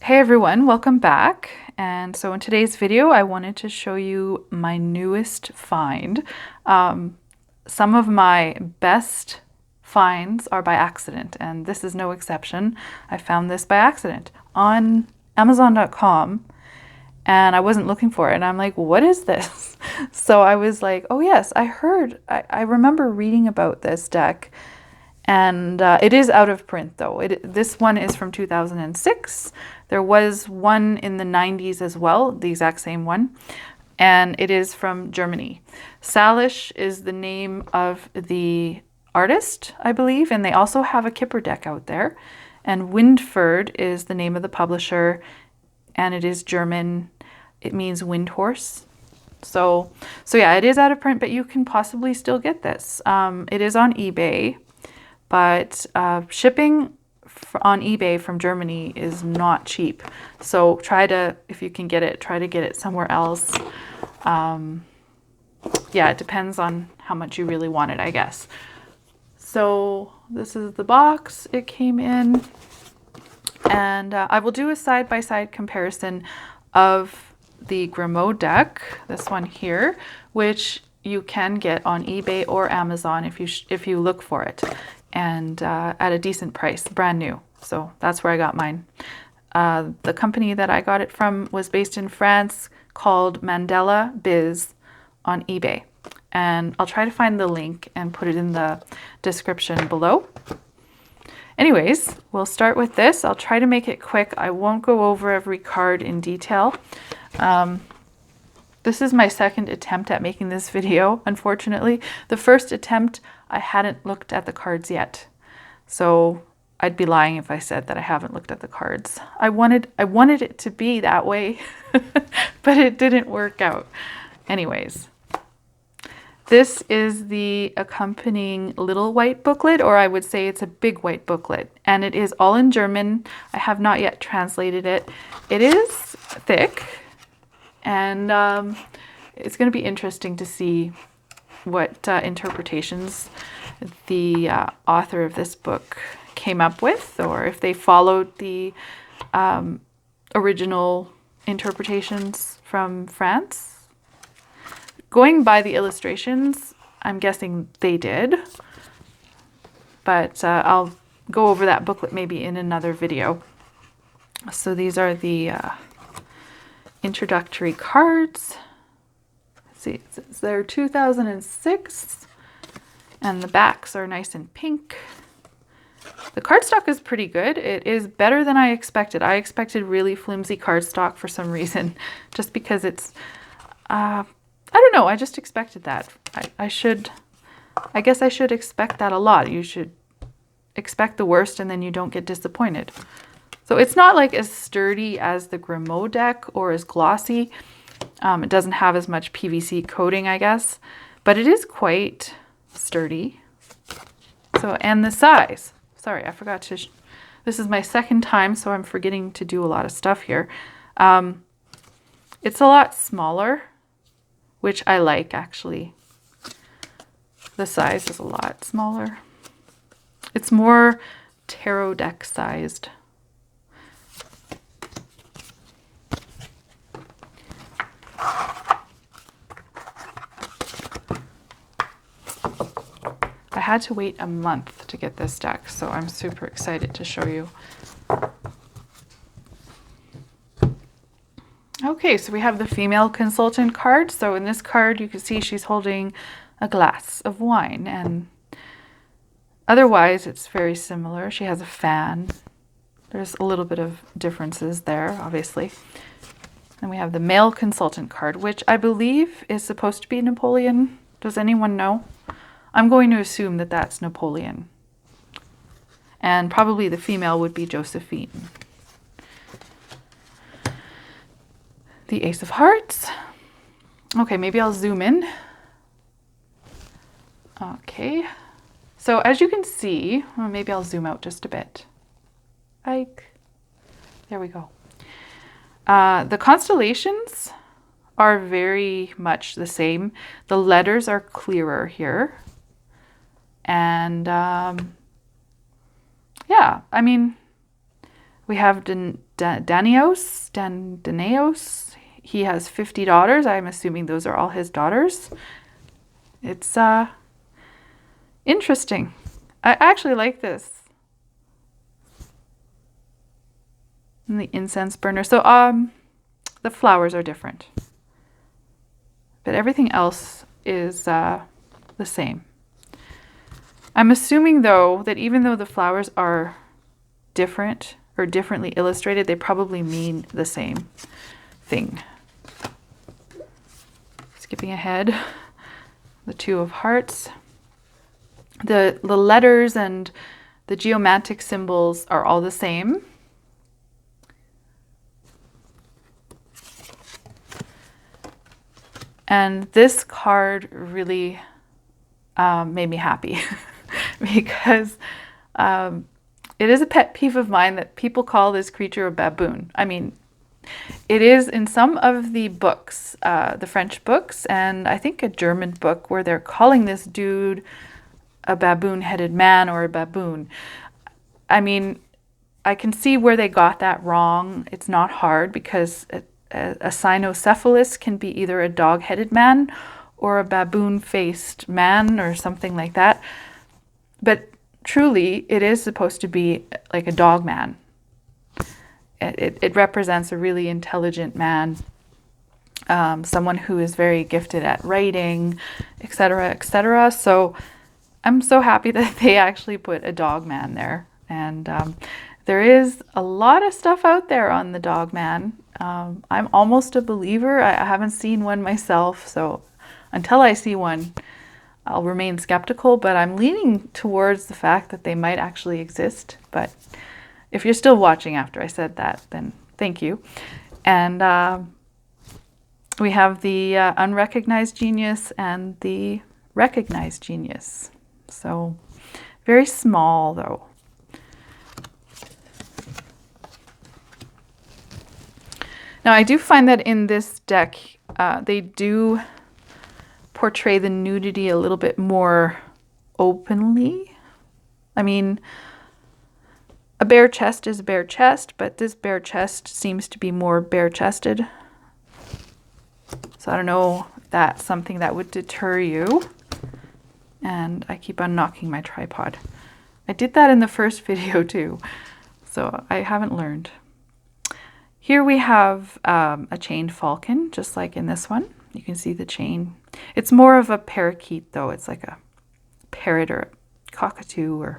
Hey everyone, welcome back. And so in today's video, I wanted to show you my newest find. Some of my best finds are by accident, and this is no exception. I found this by accident on Amazon.com, and I wasn't looking for it. And I'm like, what is this? So I was like, oh yes, I remember reading about this deck. And it is out of print though. This one is from 2006. There was one in the 90s as well, the exact same one. And it is from Germany. Salish is the name of the artist, I believe. And they also have a Kipper deck out there. And Windford is the name of the publisher. And it is German. It means wind horse. So yeah, it is out of print, but you can possibly still get this. It is on eBay. But shipping on eBay from Germany is not cheap. So if you can get it, try to get it somewhere else. Yeah, it depends on how much you really want it, I guess. So this is the box it came in. And I will do a side-by-side comparison of the Grimaud deck, this one here, which you can get on eBay or Amazon if you look for it. And at a decent price, brand new. So that's where I got mine. The company that I got it from was based in France, called Mandela Biz on eBay. And I'll try to find the link and put it in the description below. Anyways, we'll start with this. I'll try to make it quick. I won't go over every card in detail. This is my second attempt at making this video, unfortunately. The first attempt, I hadn't looked at the cards yet. So I'd be lying if I said that I haven't looked at the cards. I wanted it to be that way, but it didn't work out. Anyways, this is the accompanying little white booklet, or I would say it's a big white booklet, and it is all in German. I have not yet translated it. It is thick. And it's going to be interesting to see what interpretations the author of this book came up with, or if they followed the original interpretations from France. Going by the illustrations, I'm guessing they did. But I'll go over that booklet maybe in another video. So these are the introductory cards. Let's see, they're 2006, and the backs are nice and pink. The cardstock is pretty good. It is better than I expected. I expected really flimsy cardstock for some reason, just because it's, I don't know, I just expected that. I guess I should expect that a lot. You should expect the worst and then you don't get disappointed. So it's not like as sturdy as the Grimaud deck or as glossy. It doesn't have as much PVC coating, I guess, but it is quite sturdy. So, and the size. Sorry, I forgot to. This is my second time, so I'm forgetting to do a lot of stuff here. It's a lot smaller, which I like actually. The size is a lot smaller. It's more tarot deck sized. I had to wait a month to get this deck, so I'm super excited to show you. Okay, so we have the female consultant card. So in this card, you can see she's holding a glass of wine, and otherwise it's very similar. She has a fan. There's a little bit of differences there, obviously. And we have the male consultant card, which I believe is supposed to be Napoleon. Does anyone know? I'm going to assume that that's Napoleon. And probably the female would be Josephine. The Ace of Hearts. Okay, maybe I'll zoom in. Okay. So as you can see, well, maybe I'll zoom out just a bit. There we go. The constellations are very much the same. The letters are clearer here. And yeah, I mean, We have Danaos. He has 50 daughters. I'm assuming those are all his daughters. It's interesting. I actually like this. And the incense burner. So the flowers are different. But everything else is the same. I'm assuming, though, that even though the flowers are different or differently illustrated, they probably mean the same thing. Skipping ahead, the Two of Hearts. The letters and the geomantic symbols are all the same. And this card really made me happy because it is a pet peeve of mine that people call this creature a baboon. I mean, it is in some of the books, the French books, and I think a German book where they're calling this dude a baboon-headed man or a baboon. I mean, I can see where they got that wrong. It's not hard because a cynocephalus can be either a dog-headed man or a baboon-faced man or something like that. But truly, it is supposed to be like a dog man. It represents a really intelligent man, someone who is very gifted at writing, etc., etc. So I'm so happy that they actually put a dog man there. And there is a lot of stuff out there on the dog man. I'm almost a believer. I haven't seen one myself, so until I see one, I'll remain skeptical, but I'm leaning towards the fact that they might actually exist. But if you're still watching after I said that, then thank you. And we have the unrecognized genius and the recognized genius. So very small, though. Now, I do find that in this deck, they do portray the nudity a little bit more openly. I mean, a bare chest is a bare chest, but this bare chest seems to be more bare-chested. So I don't know if that's something that would deter you. And I keep on knocking my tripod. I did that in the first video too, so I haven't learned. Here we have a chained falcon, just like in this one. You can see the chain. It's more of a parakeet, though. It's like a parrot or a cockatoo,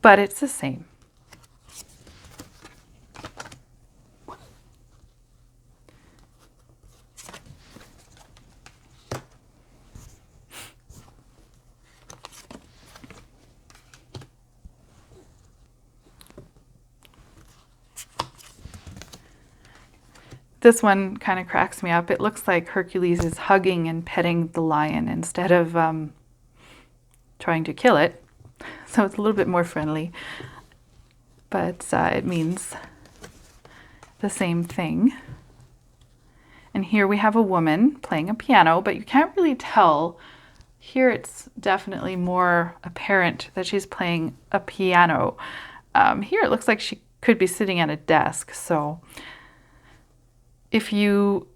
but it's the same. This one kind of cracks me up. It looks like Hercules is hugging and petting the lion instead of trying to kill it. So it's a little bit more friendly. But it means the same thing. And here we have a woman playing a piano, but you can't really tell. Here it's definitely more apparent that she's playing a piano. Here it looks like she could be sitting at a desk. So if you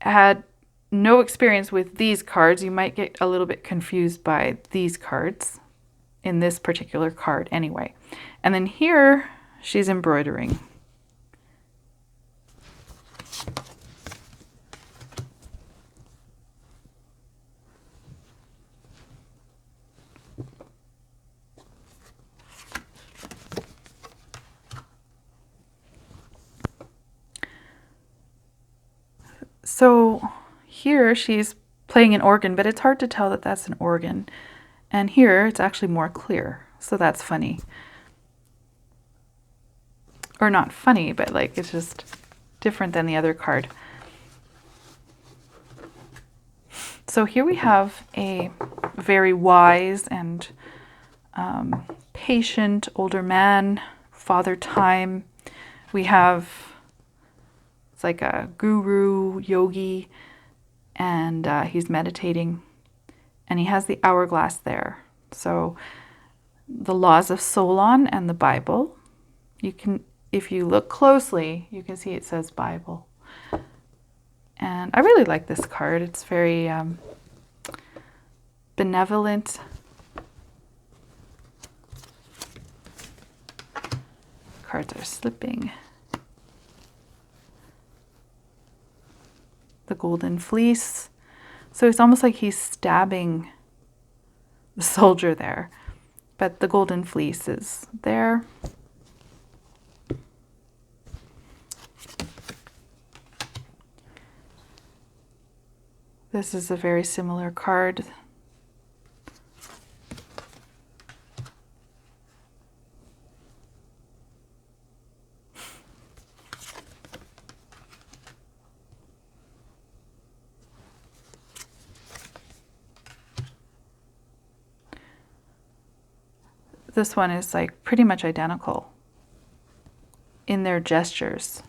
had no experience with these cards, you might get a little bit confused by these cards, in this particular card anyway. And then here, she's embroidering. So here she's playing an organ, but it's hard to tell that that's an organ. And here it's actually more clear. So that's funny. Or not funny, but like it's just different than the other card. So here we have a very wise and patient older man, Father Time. We have, it's like a guru, yogi, and he's meditating. And he has the hourglass there. So the laws of Solon and the Bible. You can if you look closely, you can see it says Bible. And I really like this card. It's very benevolent. Cards are slipping. The golden fleece. So it's almost like he's stabbing the soldier there. But the golden fleece is there. This is a very similar card. This one is like pretty much identical in their gestures.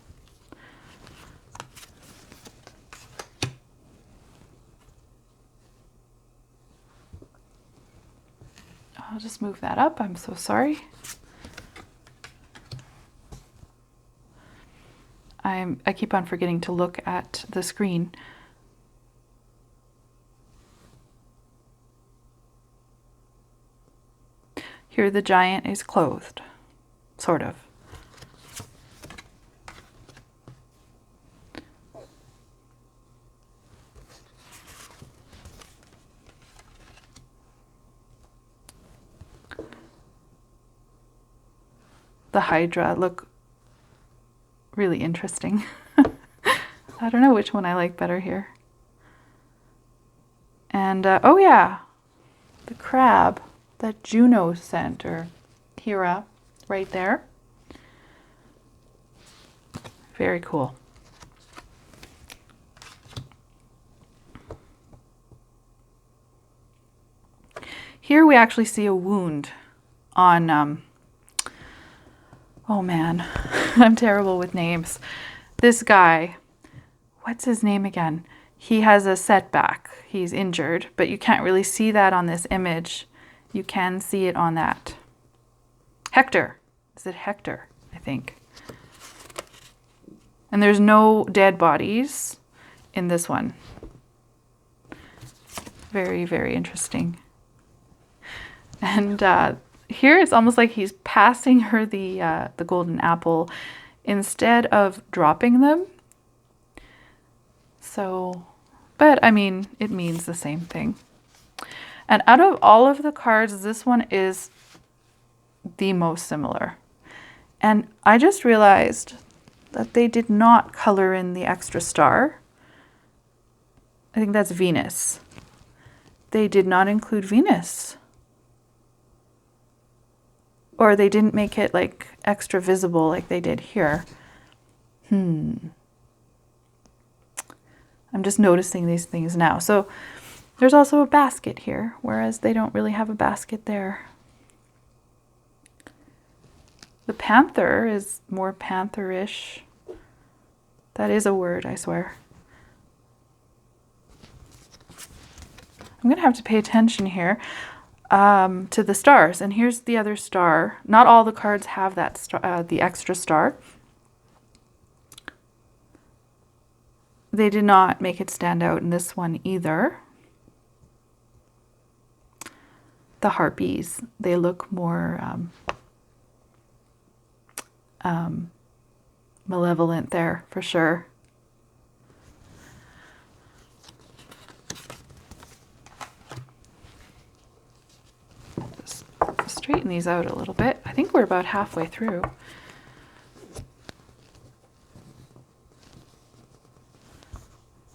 I'll just move that up. I'm so sorry. I keep on forgetting to look at the screen. Here the giant is clothed, sort of. The Hydra look really interesting. I don't know which one I like better here. And oh yeah, the crab that Juno sent, or Hera, right there. Very cool. Here we actually see a wound on, oh man, I'm terrible with names. This guy, what's his name again? He has a setback. He's injured, but you can't really see that on this image. You can see it on that. Hector. Is it Hector? I think. And there's no dead bodies in this one. Very, very interesting. And here it's almost like he's passing her the golden apple instead of dropping them. So, but I mean, it means the same thing. And out of all of the cards, this one is the most similar. And I just realized that they did not color in the extra star. I think that's Venus. They did not include Venus. Or they didn't make it like extra visible like they did here. I'm just noticing these things now. So there's also a basket here, whereas they don't really have a basket there. The panther is more pantherish. That is a word, I swear. I'm gonna have to pay attention here to the stars. And here's the other star. Not all the cards have that star, the extra star. They did not make it stand out in this one either. The harpies, they look more malevolent there for sure. Just straighten these out a little bit. I think we're about halfway through.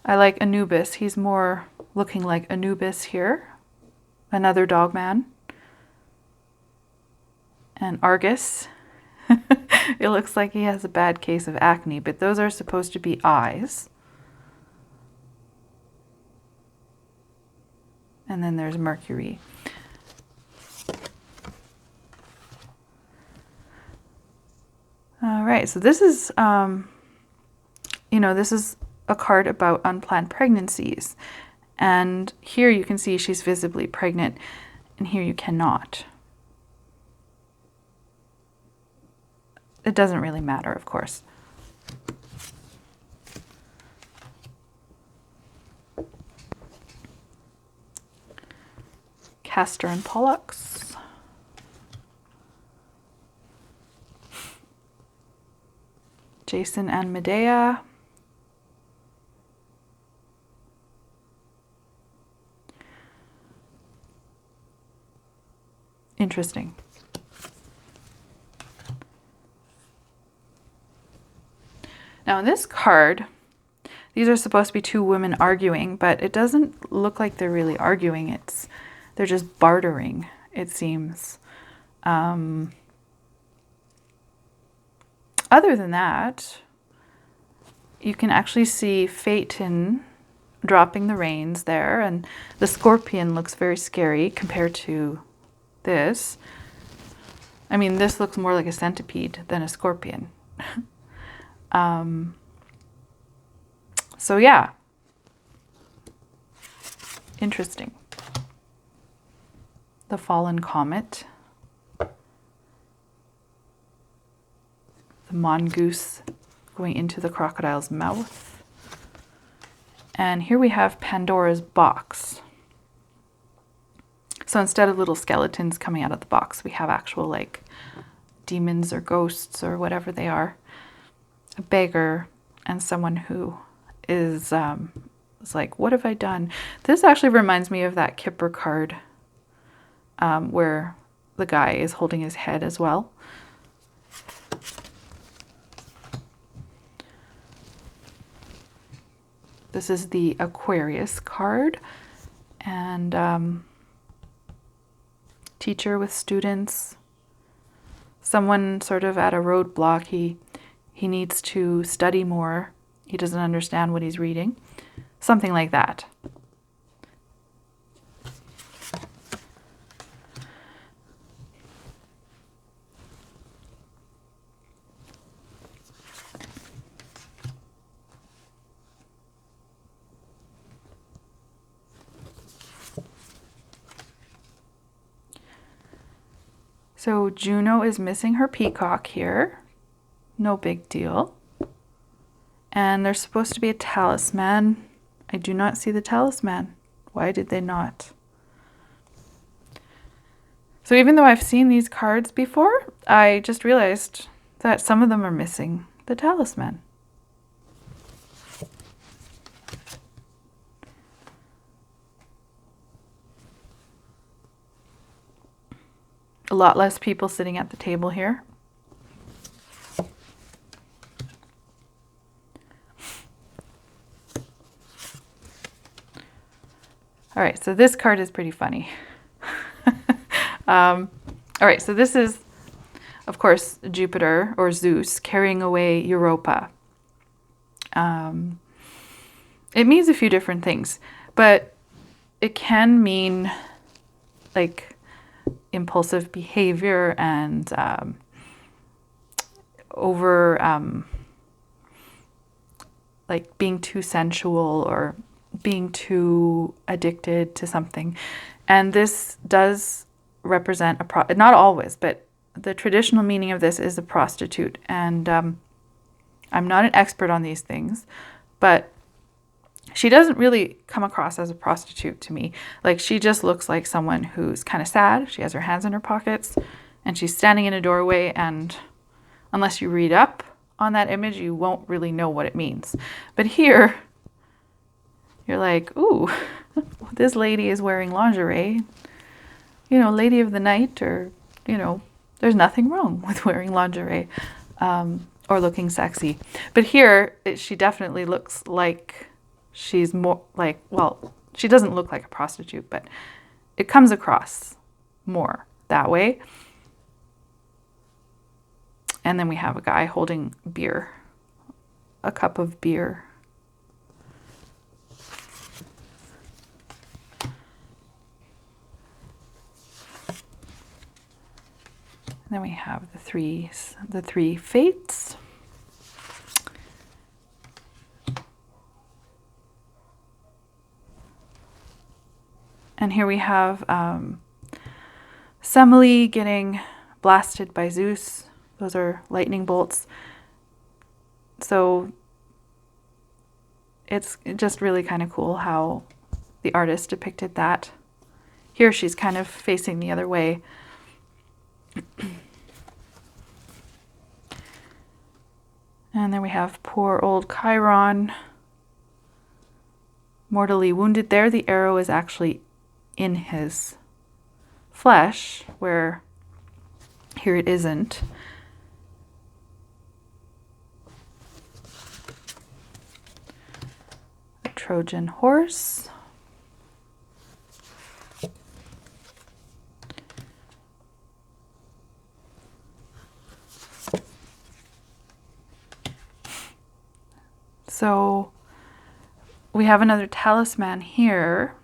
I like Anubis. He's more looking like Anubis here. Another dog man. And Argus. It looks like he has a bad case of acne, but those are supposed to be eyes. And then there's Mercury. All right, so this is, this is a card about unplanned pregnancies. And here you can see she's visibly pregnant, and here you cannot. it doesn't really matter, of course. Castor and Pollux. Jason and Medea. Interesting. Now in this card, these are supposed to be two women arguing, but it doesn't look like they're really arguing. They're just bartering, it seems. Other than that, you can actually see Phaeton dropping the reins there, and the scorpion looks very scary compared to this. I mean, this looks more like a centipede than a scorpion. So yeah, interesting. The fallen comet. The mongoose going into the crocodile's mouth. And here we have Pandora's box. So instead of little skeletons coming out of the box, we have actual like demons or ghosts or whatever they are. A beggar and someone who is like, what have I done? This actually reminds me of that Kipper card where the guy is holding his head as well. This is the Aquarius card, and teacher with students, someone sort of at a roadblock. He needs to study more. He doesn't understand what he's reading. Something like that. So Juno is missing her peacock here. No big deal. And there's supposed to be a talisman. I do not see the talisman. Why did they not? So even though I've seen these cards before, I just realized that some of them are missing the talisman. A lot less people sitting at the table here. All right, so this card is pretty funny. All right, so this is, of course, Jupiter or Zeus carrying away Europa. It means a few different things, but it can mean like impulsive behavior and like being too sensual or being too addicted to something. And this does represent not always, but the traditional meaning of this is a prostitute. And I'm not an expert on these things, but she doesn't really come across as a prostitute to me. Like, she just looks like someone who's kind of sad. She has her hands in her pockets and she's standing in a doorway, and unless you read up on that image, you won't really know what it means. But here, you're like, ooh, this lady is wearing lingerie. You know, lady of the night, or, you know, there's nothing wrong with wearing lingerie or looking sexy. But here, she definitely looks like she's more like, well, she doesn't look like a prostitute, but it comes across more that way. And then we have a guy holding beer, a cup of beer. And then we have the three fates. And here we have Semele getting blasted by Zeus Those are lightning bolts. So it's just really kind of cool how the artist depicted that. Here she's kind of facing the other way. And then we have poor old Chiron, mortally wounded there. The arrow is actually in his flesh, where here it isn't. A Trojan horse. So we have another talisman here.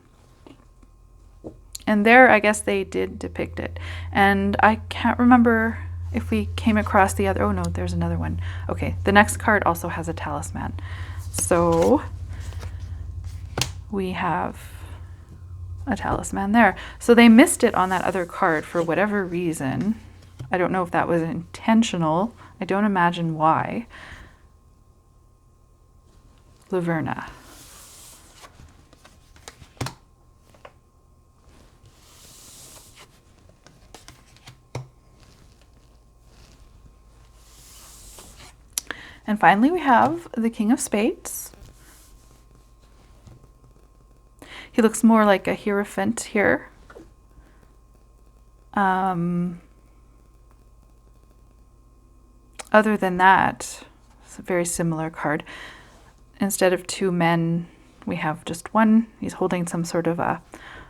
And there, I guess they did depict it. And I can't remember if we came across the other. Oh no, there's another one. Okay, the next card also has a talisman. So we have a talisman there. So they missed it on that other card for whatever reason. I don't know if that was intentional. I don't imagine why. Laverna. And finally we have the King of Spades. He looks more like a Hierophant here. Other than that, it's a very similar card. Instead of two men, we have just one. He's holding some sort of a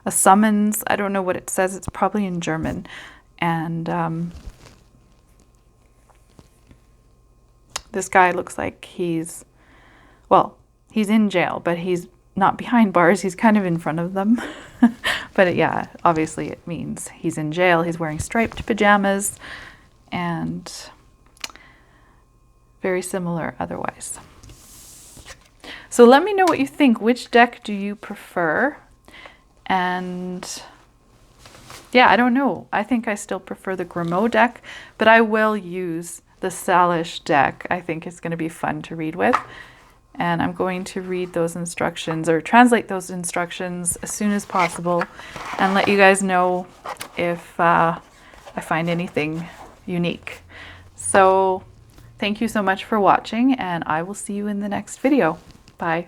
summons. I don't know what it says. It's probably in German. And this guy looks like he's in jail, but he's not behind bars. He's kind of in front of them. But yeah, obviously it means he's in jail. He's wearing striped pajamas and very similar otherwise. So let me know what you think. Which deck do you prefer? And yeah, I don't know. I think I still prefer the Grimaud deck, but I will use the Salish deck. I think it's going to be fun to read with. And I'm going to read those instructions or translate those instructions as soon as possible and let you guys know if I find anything unique. So thank you so much for watching, and I will see you in the next video. Bye.